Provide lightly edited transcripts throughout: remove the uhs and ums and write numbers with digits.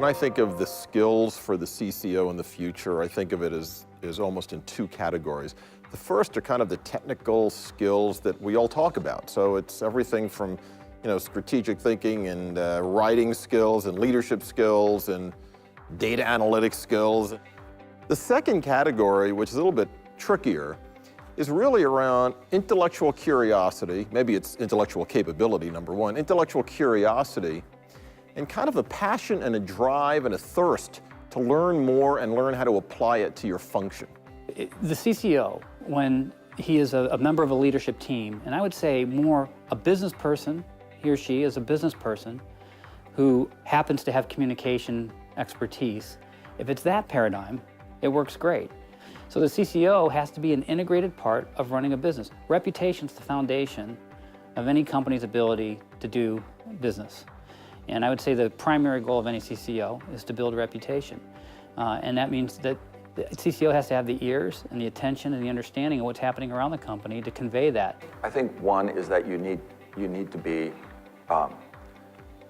When I think of the skills for the CCO in the future, I think of it as almost in two categories. The first are kind of the technical skills that we all talk about. So it's everything from, strategic thinking and writing skills and leadership skills and data analytics skills. The second category, which is a little bit trickier, is really around intellectual curiosity. Maybe it's intellectual capability, number one, intellectual curiosity, and kind of a passion and a drive and a thirst to learn more and learn how to apply it to your function. The CCO, when he is a member of a leadership team, and I would say more a business person, he or she is a business person who happens to have communication expertise, if it's that paradigm, it works great. So the CCO has to be an integrated part of running a business. Reputation's the foundation of any company's ability to do business. And I would say the primary goal of any CCO is to build a reputation. And that means that the CCO has to have the ears and the attention and the understanding of what's happening around the company to convey that. I think one is that you need to be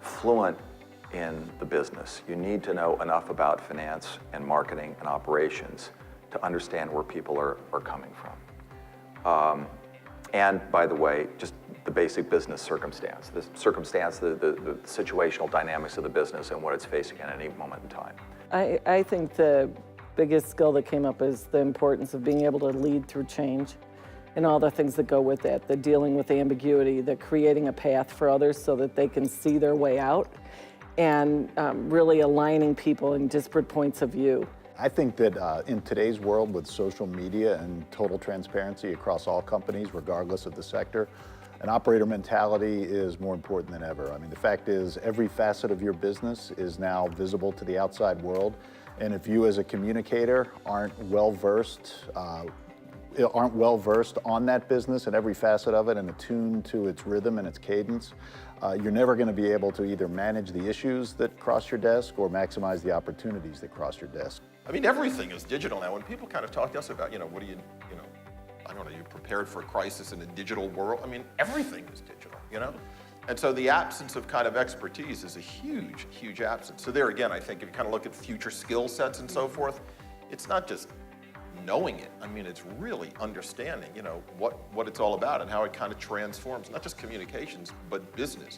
fluent in the business. You need to know enough about finance and marketing and operations to understand where people are coming from. And by the way, just the basic business circumstance, the situational dynamics of the business and what it's facing at any moment in time. I think the biggest skill that came up is the importance of being able to lead through change and all the things that go with that, the dealing with ambiguity, the creating a path for others so that they can see their way out, and really aligning people in disparate points of view. I think that in today's world with social media and total transparency across all companies, regardless of the sector, an operator mentality is more important than ever. I mean, the fact is every facet of your business is now visible to the outside world. And if you as a communicator aren't well-versed on that business and every facet of it and attuned to its rhythm and its cadence, you're never going to be able to either manage the issues that cross your desk or maximize the opportunities that cross your desk. I mean, everything is digital now. When people kind of talk to us about, what do you I don't know, you prepared for a crisis in a digital world? I mean, everything is digital, And so the absence of kind of expertise is a huge, huge absence. So there again, I think if you kind of look at future skill sets and so forth, it's not just knowing it. I mean, it's really understanding, what it's all about and how it kind of transforms, not just communications, but business.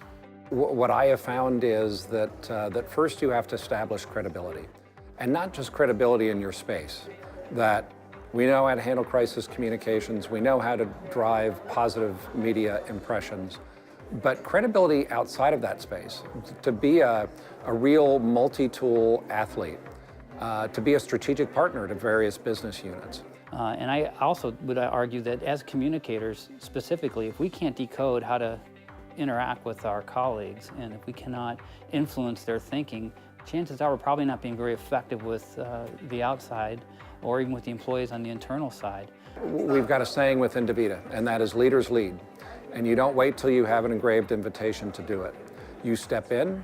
What I have found is that first you have to establish credibility, and not just credibility in your space, that we know how to handle crisis communications, we know how to drive positive media impressions, but credibility outside of that space, to be a real multi-tool athlete, to be a strategic partner to various business units. And I also would argue that as communicators specifically, if we can't decode how to interact with our colleagues and if we cannot influence their thinking, chances are we're probably not being very effective with the outside or even with the employees on the internal side. We've got a saying within DaVita, and that is leaders lead. And you don't wait till you have an engraved invitation to do it. You step in,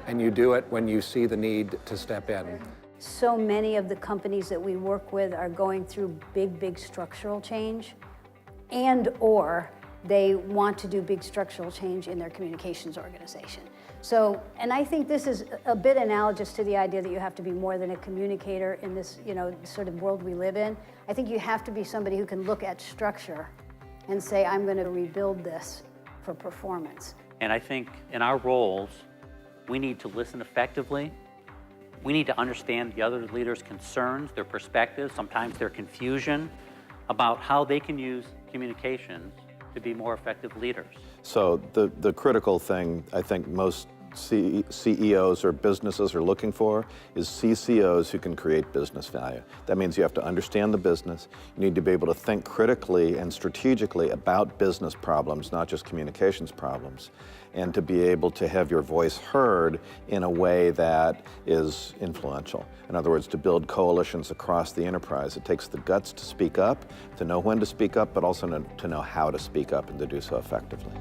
and you do it when you see the need to step in. So many of the companies that we work with are going through big structural change, and/or they want to do big structural change in their communications organization. So, and I think this is a bit analogous to the idea that you have to be more than a communicator in this, sort of world we live in. I think you have to be somebody who can look at structure and say, I'm going to rebuild this for performance. And I think in our roles, we need to listen effectively. We need to understand the other leaders' concerns, their perspectives, sometimes their confusion about how they can use communications to be more effective leaders. So the critical thing I think most CEOs or businesses are looking for is CCOs who can create business value. That means you have to understand the business. You need to be able to think critically and strategically about business problems, not just communications problems, and to be able to have your voice heard in a way that is influential. In other words, to build coalitions across the enterprise. It takes the guts to speak up, to know when to speak up, but also to know how to speak up and to do so effectively.